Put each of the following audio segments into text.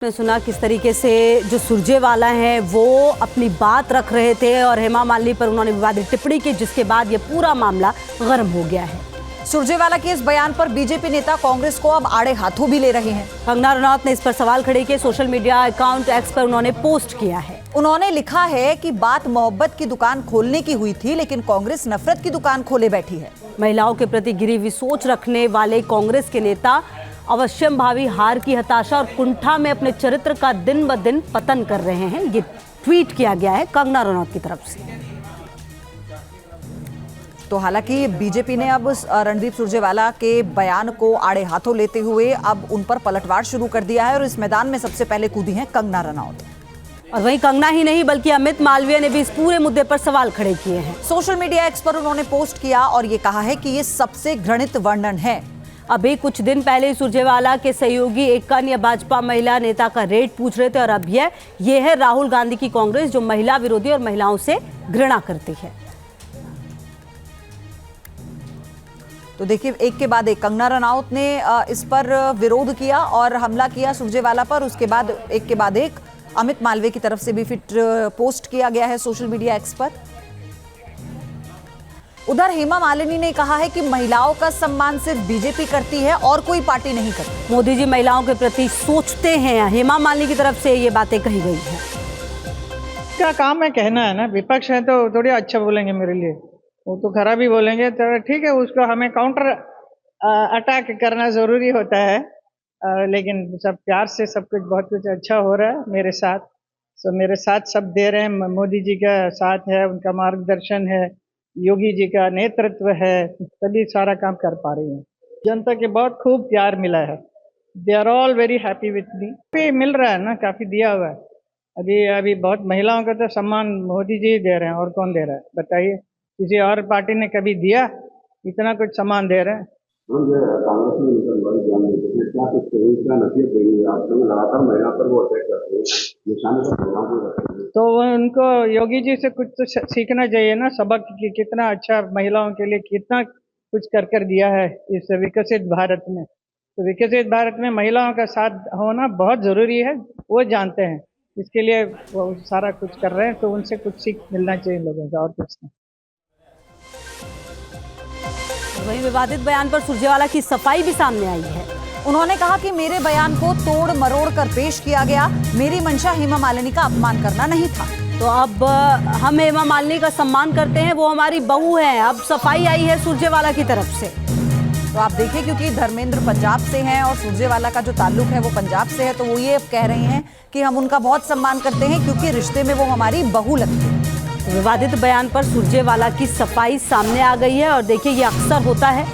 ने सुना किस तरीके से जो सुरजेवाला हैं वो अपनी बात रख रहे थे और हेमा मालिनी पर उन्होंने विवादित टिप्पणी की, जिसके बाद ये पूरा मामला गर्म हो गया है। सुरजेवाला के इस बयान पर बीजेपी नेता कांग्रेस को अब आड़े हाथों भी ले रहे हैं। कंगना रनौत ने इस पर सवाल खड़े किए। सोशल मीडिया अकाउंट एक्स पर उन्होंने पोस्ट किया है। उन्होंने लिखा है कि बात मोहब्बत की दुकान खोलने की हुई थी, लेकिन कांग्रेस नफरत की दुकान खोले बैठी है। महिलाओं के प्रति गिरी हुई सोच रखने वाले कांग्रेस के नेता अवश्यम भावी हार की हताशा और कुंठा में अपने चरित्र का दिन ब दिन पतन कर रहे हैं। ये ट्वीट किया गया है कंगना रनौत की तरफ से। तो हालांकि बीजेपी ने अब रणदीप सुरजेवाला के बयान को आड़े हाथों लेते हुए अब उन पर पलटवार शुरू कर दिया है और इस मैदान में सबसे पहले कूदी हैं कंगना रनौत। और वहीं कंगना ही नहीं बल्कि अमित मालवीय ने भी इस पूरे मुद्दे पर सवाल खड़े किए हैं। सोशल मीडिया एक्स पर उन्होंने पोस्ट किया और ये कहा है कि ये सबसे घृणित वर्णन है। अभी कुछ दिन पहले सुरजेवाला के सहयोगी एक अन्य भाजपा महिला नेता का रेट पूछ रहे थे और अब ये है राहुल गांधी की कांग्रेस जो महिला विरोधी और महिलाओं से घृणा करती है। तो देखिए, एक के बाद एक कंगना रनौत ने इस पर विरोध किया और हमला किया सुरजेवाला पर। उसके बाद एक के बाद एक अमित मालवीय की तरफ से भी फिर पोस्ट किया गया है सोशल मीडिया एक्स पर। उधर हेमा मालिनी ने कहा है कि महिलाओं का सम्मान सिर्फ बीजेपी करती है और कोई पार्टी नहीं करती। मोदी जी महिलाओं के प्रति सोचते हैं, हेमा मालिनी की तरफ से ये बातें कही गई हैं। क्या काम है कहना, है ना। विपक्ष है तो थोड़ी अच्छा बोलेंगे मेरे लिए, वो तो खराब ही बोलेंगे। तो ठीक है, उसको हमें काउंटर अटैक करना जरूरी होता है। लेकिन सब प्यार से सब कुछ बहुत कुछ अच्छा हो रहा है मेरे साथ। मेरे साथ सब दे रहे हैं। मोदी जी का साथ है, उनका मार्गदर्शन है, योगी जी का नेतृत्व है, तभी सारा काम कर पा रही है। जनता के बहुत खूब प्यार मिला है। They are all very happy with me. मिल रहा है ना, काफी दिया हुआ है। अभी बहुत महिलाओं का तो सम्मान मोदी जी दे रहे हैं, और कौन दे रहा है बताइए। किसी और पार्टी ने कभी दिया इतना कुछ सम्मान दे रहे हैं। तो उनको योगी जी से कुछ तो सीखना चाहिए ना, सबक कि कितना अच्छा महिलाओं के लिए कितना कुछ कर दिया है इस विकसित भारत में। तो विकसित भारत में महिलाओं का साथ होना बहुत जरूरी है, वो जानते हैं। इसके लिए वो सारा कुछ कर रहे हैं, तो उनसे कुछ सीख मिलना चाहिए लोगों का, और कुछ नहीं। वहीं विवादित बयान पर सुरजेवाला की सफाई भी सामने आई है। उन्होंने कहा कि मेरे बयान को तोड़ मरोड़ कर पेश किया गया, मेरी मंशा हेमा मालिनी का अपमान करना नहीं था। तो अब हम हेमा मालिनी का सम्मान करते हैं, वो हमारी बहू है। अब सफाई आई है सुरजेवाला की तरफ से। तो आप देखिए, क्योंकि धर्मेंद्र पंजाब से हैं और सुरजेवाला का जो ताल्लुक है वो पंजाब से है, तो वो ये कह रहे हैं कि हम उनका बहुत सम्मान करते हैं क्योंकि रिश्ते में वो हमारी बहू लगती है। विवादित बयान पर सुरजेवाला की सफाई सामने आ गई है और देखिए ये अक्सर होता है।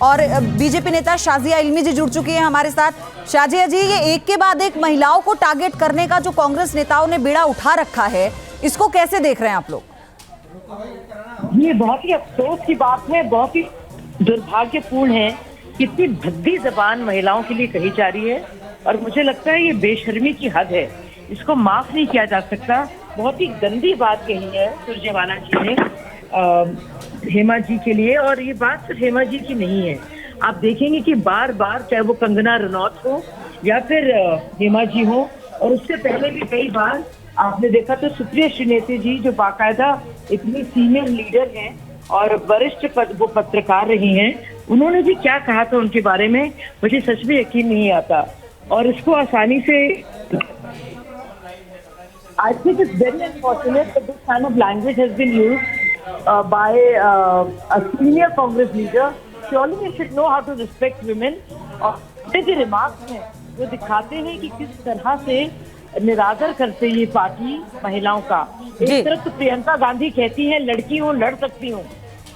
और बीजेपी नेता शाजिया इल्मी जी जुड़ चुकी हैं हमारे साथ। शाजिया जी, ये एक के बाद एक महिलाओं को टारगेट करने का जो कांग्रेस नेताओं ने बेड़ा उठा रखा है, इसको कैसे देख रहे हैं आप लोग? ये बहुत ही अफसोस की बात है, बहुत ही दुर्भाग्यपूर्ण है। कितनी भद्दी जबान महिलाओं के लिए कही जा रही है और मुझे लगता है ये बेशर्मी की हद है, इसको माफ नहीं किया जा सकता। बहुत ही गंदी बात कही है सुरजेवाला जी ने हेमा जी के लिए, और ये बात सिर्फ हेमा जी की नहीं है। आप देखेंगे कि बार बार चाहे वो कंगना रनौत हो या फिर हेमा जी हो, और उससे पहले भी कई बार आपने देखा तो सुप्रिया श्रीनेती जी जो बाकायदा इतनी सीनियर लीडर हैं और वरिष्ठ वो पत्रकार रही हैं, उन्होंने भी क्या कहा था उनके बारे में मुझे सच में यकीन नहीं आता। और इसको आसानी से I think it's very unfortunate that this kind of language has been used by a senior Congress leader. Surely they should know how to respect women. और जो रिमार्क्स हैं वो दिखाते हैं कि किस तरह से निरादर करते ये पार्टी महिलाओं का। एक तरफ तो प्रियंका गांधी कहती हैं लड़की हूँ लड़ सकती हूँ,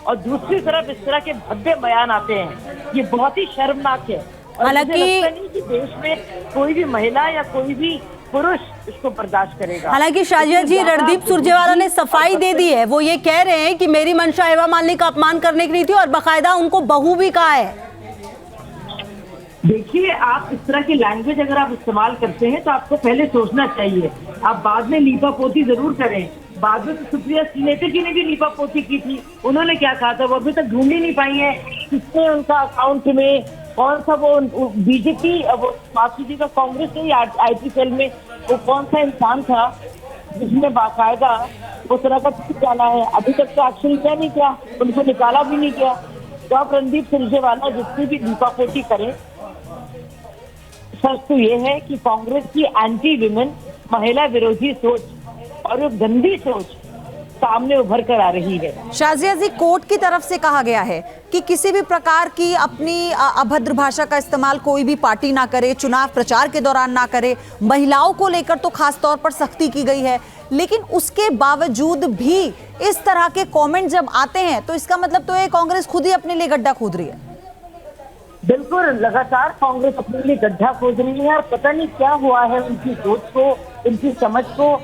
और दूसरी तरफ इस तरह के भद्दे बयान आते हैं। ये बहुत ही शर्मनाक है। हालांकि नहीं कि देश में कोई भी महिला या कोई भी पुरुष इसको बर्दाश्त करेगा। हालांकि शाजिया जी, रणदीप सुरजेवाला ने सफाई दे दी है। वो ये कह रहे हैं कि मेरी मंशा हेमा मालिनी का अपमान करने की नहीं थी और बाकायदा उनको बहू भी कहा है। देखिए, आप इस तरह की लैंग्वेज अगर आप इस्तेमाल करते हैं तो आपको पहले सोचना चाहिए। आप बाद में लीपा पोती जरूर करें। बाद में तो सुप्रिया श्रीनेती जी ने भी लीपा पोती की थी। उन्होंने क्या कहा था वो अभी तक ढूंढ ही नहीं पाई है किसने उनका अकाउंट में कौन सा वो बीजेपी, वो माफ कीजिएगा कांग्रेस के आईटी सेल में वो कौन सा इंसान था जिसने बाकायदा वो तरह का ट्वीट डाला है? अभी तक तो एक्शन क्या नहीं किया, उनको निकाला भी नहीं किया। तो आप रणदीप सुरजेवाला जितनी भी लीपापोती करें, सच तो ये है कि कांग्रेस की एंटी विमेन, महिला विरोधी सोच और वो गंदी सोच सामने उभर कर आ रही है। शाजिया जी, कोर्ट की तरफ से कहा गया है कि किसी भी प्रकार की अपनी अभद्र भाषा का इस्तेमाल कोई भी पार्टी ना करे, चुनाव प्रचार के दौरान ना करे। महिलाओं को लेकर तो खास तौर पर सख्ती की गई है, लेकिन उसके बावजूद भी इस तरह के कमेंट जब आते हैं तो इसका मतलब तो ये कांग्रेस खुद ही अपने लिए गड्ढा खोद रही है। बिल्कुल, लगातार कांग्रेस अपने लिए गड्ढा खोद रही है और पता नहीं क्या हुआ है उनकी सोच को, उनकी समझ को।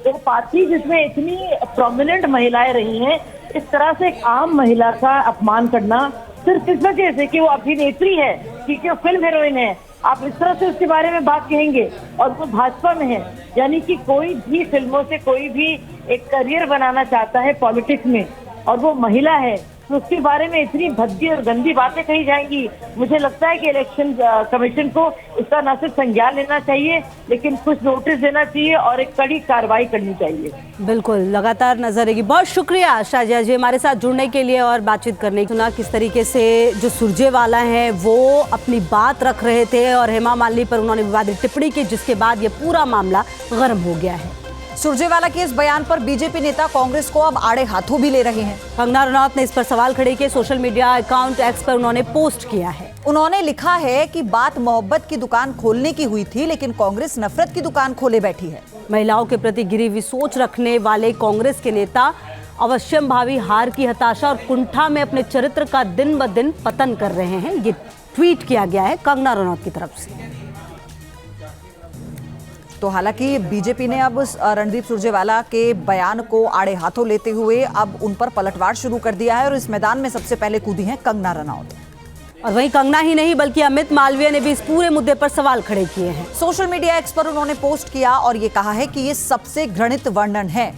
वो पार्टी जिसमें इतनी प्रोमिनेंट महिलाएं रही हैं, इस तरह से एक आम महिला का अपमान करना सिर्फ इस वजह से कि वो अभिनेत्री है, क्योंकि वो फिल्म हीरोइन है, आप इस तरह से उसके बारे में बात कहेंगे और वो भाजपा में है। यानी कि कोई भी फिल्मों से कोई भी एक करियर बनाना चाहता है पॉलिटिक्स में और वो महिला है, तो उसके बारे में इतनी भद्दी और गंदी बातें कही जाएंगी। मुझे लगता है कि इलेक्शन कमीशन को इसका न सिर्फ संज्ञान लेना चाहिए, लेकिन कुछ नोटिस देना चाहिए और एक कड़ी कार्रवाई करनी चाहिए। बिल्कुल, लगातार नजर रहेगी। बहुत शुक्रिया शाजिया जी हमारे साथ जुड़ने के लिए और बातचीत करने। सुना किस तरीके से जो सुरजेवाला हैं वो अपनी बात रख रहे थे और हेमा मालिनी पर उन्होंने विवादित टिप्पणी की, जिसके बाद ये पूरा मामला गर्म हो गया है। सुरजेवाला के इस बयान पर बीजेपी नेता कांग्रेस को अब आड़े हाथों भी ले रहे हैं। कंगना रनौत ने इस पर सवाल खड़े किए। सोशल मीडिया अकाउंट एक्स पर उन्होंने पोस्ट किया है। उन्होंने लिखा है कि बात मोहब्बत की दुकान खोलने की हुई थी, लेकिन कांग्रेस नफरत की दुकान खोले बैठी है। महिलाओं के प्रति गिरी हुई सोच रखने वाले कांग्रेस के नेता अवश्यम भावी हार की हताशा और कुंठा में अपने चरित्र का दिन ब दिन पतन कर रहे हैं। ये ट्वीट किया गया है कंगना रनौत की तरफ से। तो हालांकि बीजेपी ने अब रणदीप सुरजेवाला के बयान को आड़े हाथों लेते हुए अब उन पर पलटवार शुरू कर दिया है और इस मैदान में सबसे पहले कूदी हैं कंगना रनौत। और वहीं कंगना ही नहीं बल्कि अमित मालवीय ने भी इस पूरे मुद्दे पर सवाल खड़े किए हैं। सोशल मीडिया एक्स पर उन्होंने पोस्ट किया और ये कहा है कि ये सबसे घृणित वर्णन है।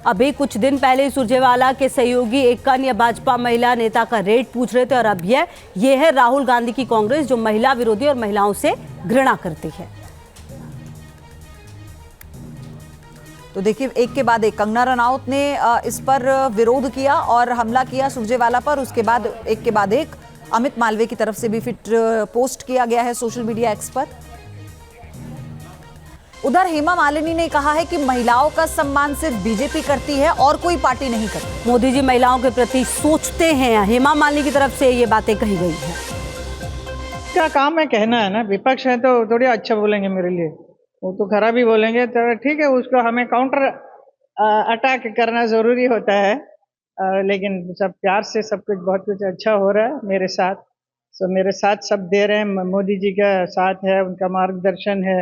अभी कुछ दिन पहले सुरजेवाला के सहयोगी एक अन्य भाजपा महिला नेता का रेट पूछ रहे थे और अब ये है राहुल गांधी की कांग्रेस जो महिला विरोधी और महिलाओं से घृणा करती है। तो देखिए, एक के बाद एक कंगना रनौत ने इस पर विरोध किया और हमला किया सुरजेवाला पर। उसके बाद एक के बाद एक अमित मालवीय की तरफ से भी फिर पोस्ट किया गया है सोशल मीडिया एक्स पर। उधर हेमा मालिनी ने कहा है कि महिलाओं का सम्मान सिर्फ बीजेपी करती है और कोई पार्टी नहीं करती। मोदी जी महिलाओं के प्रति सोचते हैं, हेमा मालिनी की तरफ से ये बातें कही गई हैं। क्या काम है कहना है ना, विपक्ष है तो थोड़ी अच्छा बोलेंगे मेरे लिए, वो तो खराब ही बोलेंगे। तो ठीक है, उसको हमें काउंटर अटैक करना ज़रूरी होता है, लेकिन सब प्यार से सब कुछ बहुत कुछ अच्छा हो रहा है मेरे साथ। मेरे साथ सब दे रहे हैं, मोदी जी का साथ है, उनका मार्गदर्शन है,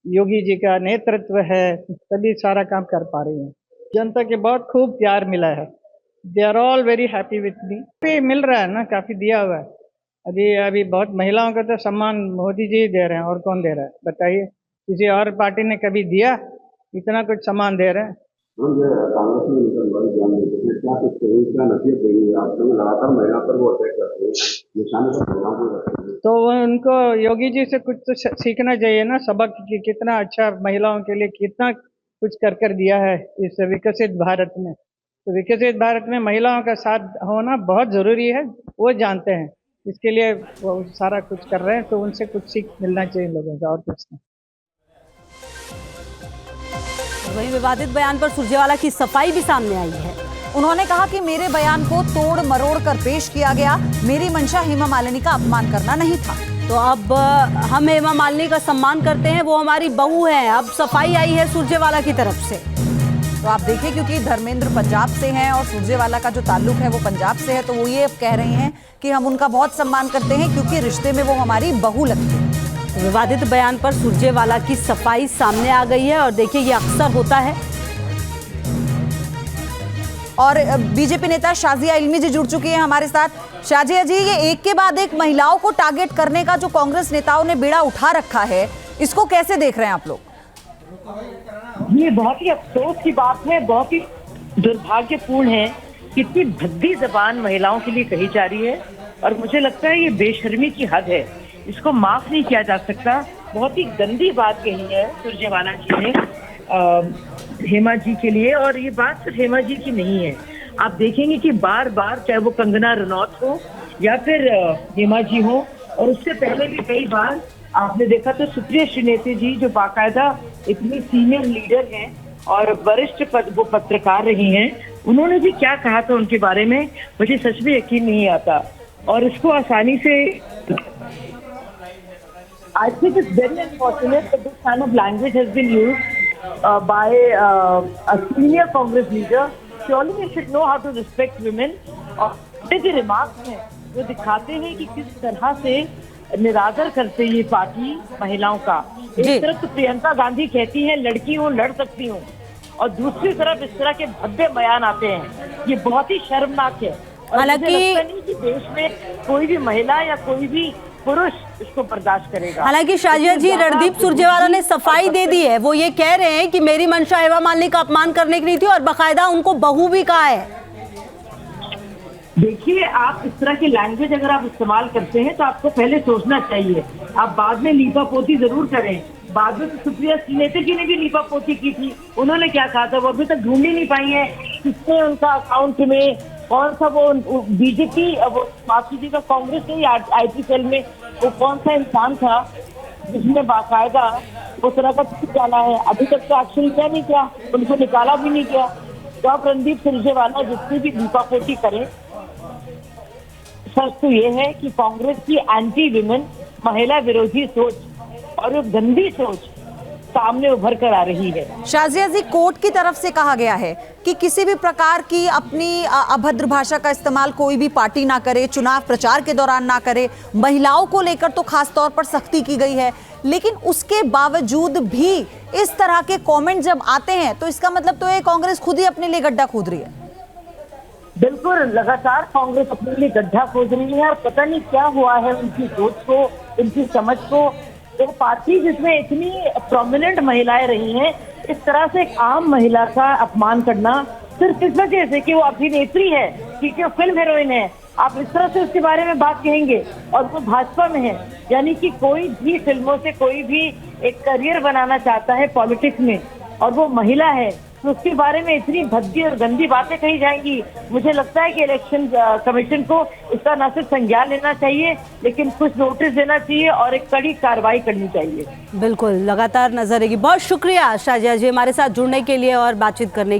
योगी जी का नेतृत्व है, तभी सारा काम कर पा रही हैं। जनता के बहुत खूब प्यार मिला है, they are all very happy with me. मिल रहा है ना, काफ़ी दिया हुआ है। अभी बहुत महिलाओं का तो सम्मान मोदी जी दे रहे हैं, और कौन दे रहा है बताइए? किसी और पार्टी ने कभी दिया इतना कुछ सम्मान दे रहे हैं? तो उनको योगी जी से कुछ तो सीखना चाहिए ना, सबक कि कितना अच्छा महिलाओं के लिए कितना कुछ कर दिया है इस विकसित भारत में। तो विकसित भारत में महिलाओं का साथ होना बहुत ज़रूरी है, वो जानते हैं, इसके लिए वो सारा कुछ कर रहे हैं। तो उनसे कुछ सीख मिलना चाहिए लोगों का, और कुछ नहीं। वहीं विवादित बयान पर सुरजेवाला की सफाई भी सामने आई है। उन्होंने कहा कि मेरे बयान को तोड़ मरोड़ कर पेश किया गया, मेरी मंशा हेमा मालिनी का अपमान करना नहीं था। तो अब हम हेमा मालिनी का सम्मान करते हैं, वो हमारी बहू है। अब सफाई आई है सुरजेवाला की तरफ से। तो आप देखिए, क्योंकि धर्मेंद्र पंजाब से हैं और सुरजेवाला का जो ताल्लुक है वो पंजाब से है, तो वो ये कह रहे हैं कि हम उनका बहुत सम्मान करते हैं क्योंकि रिश्ते में वो हमारी बहू लगती है। विवादित बयान पर सुरजेवाला की सफाई सामने आ गई है और देखिए ये अक्सर होता है। और बीजेपी नेता शाजिया इल्मी जी जुड़ चुकी हैं हमारे साथ। शाजिया जी, ये एक के बाद एक महिलाओं को टारगेट करने का जो कांग्रेस नेताओं ने बेड़ा उठा रखा है, इसको कैसे देख रहे हैं आप लोग? ये बहुत ही अफसोस की बात है, बहुत ही दुर्भाग्यपूर्ण है। कितनी भद्दी जबान महिलाओं के लिए कही जा रही है और मुझे लगता है ये बेशर्मी की हद है। इसको माफ नहीं किया जा सकता। बहुत ही गंदी बात कही है सुरजेवाला जी ने हेमा जी के लिए, और ये बात सिर्फ हेमा जी की नहीं है। आप देखेंगे कि बार बार चाहे वो कंगना रनौत हो या फिर हेमा जी हो, और उससे पहले भी कई बार आपने देखा तो सुप्रिया श्रीनेती जी जो बाकायदा इतनी सीनियर लीडर हैं और वरिष्ठ वो पत्रकार रही हैं, उन्होंने भी क्या कहा था उनके बारे में मुझे सच में यकीन नहीं आता। और इसको आसानी से I think it's very unfortunate that this kind of language has been used by a senior Congress leader. Surely we should know how to respect women. और जो रिमार्क्स हैं वो दिखाते हैं कि किस तरह से निरादर करते ये पार्टी महिलाओं का। एक तरफ तो प्रियंका गांधी कहती हैं लड़की हूँ लड़ सकती हूँ, और दूसरी तरफ इस तरह के भद्दे बयान आते हैं। ये बहुत ही शर्मनाक है। हालांकि नहीं कि देश में कोई भी महिला या कोई भी पुरुष इसको बर्दाश्त करेगा। हालांकि शाजिया जी, रणदीप सुरजेवाला ने सफाई दे दी है। वो ये कह रहे हैं कि मेरी मंशा हेमा मालिनी का अपमान करने की नहीं थी, और बाकायदा उनको बहू भी कहा है। देखिए, आप इस तरह की लैंग्वेज अगर आप इस्तेमाल करते हैं तो आपको पहले सोचना चाहिए। आप बाद में लीपा पोती जरूर करें। बाद में तो सुप्रिया श्रीनेती जी ने भी लीपा पोती की थी। उन्होंने क्या कहा था वो अभी तक ढूंढ ही नहीं पाई है। किसने उनका अकाउंट में कौन सा वो बीजेपी वो माफ कीजिएगा कांग्रेस के IT सेल में वो कौन सा इंसान था जिसने बाकायदा उस तरह का ट्वीट डाला है। अभी तक तो एक्शन क्या नहीं किया, उनको निकाला भी नहीं किया। तो आप रणदीप सुरजेवाला जितनी भी लीपापोती करें, सच तो ये है कि कांग्रेस की एंटी विमेन महिला विरोधी सोच और एक गंदी सोच सामने उभर कर आ रही है। शाजिया जी, कोर्ट की तरफ से कहा गया है कि किसी भी प्रकार की अपनी अभद्र भाषा का इस्तेमाल कोई भी पार्टी ना करे, चुनाव प्रचार के दौरान ना करे। महिलाओं को लेकर तो खास तौर पर सख्ती की गई है, लेकिन उसके बावजूद भी इस तरह के कमेंट जब आते हैं तो इसका मतलब तो ये कांग्रेस खुद ही अपने लिए गड्ढा खोद रही है। बिल्कुल, लगातार कांग्रेस अपने लिए गड्ढा खोद रही है और पता नहीं क्या हुआ है उनकी सोच को, उनकी समझ को। तो पार्टी जिसमें इतनी प्रोमिनेंट महिलाएं रही हैं, इस तरह से एक आम महिला का अपमान करना सिर्फ इस वजह से कि वो अभिनेत्री है, क्योंकि वो फिल्म हीरोइन है, आप इस तरह से उसके बारे में बात कहेंगे। और वो भाजपा में है, यानी कि कोई भी फिल्मों से कोई भी एक करियर बनाना चाहता है पॉलिटिक्स में, और वो महिला है, तो उसके बारे में इतनी भद्दी और गंदी बातें कही जाएंगी। मुझे लगता है कि इलेक्शन कमीशन को इसका न सिर्फ संज्ञान लेना चाहिए, लेकिन कुछ नोटिस देना चाहिए और एक कड़ी कार्रवाई करनी चाहिए। बिल्कुल, लगातार नजर रहेगी। बहुत शुक्रिया शाजिया जी हमारे साथ जुड़ने के लिए और बातचीत करने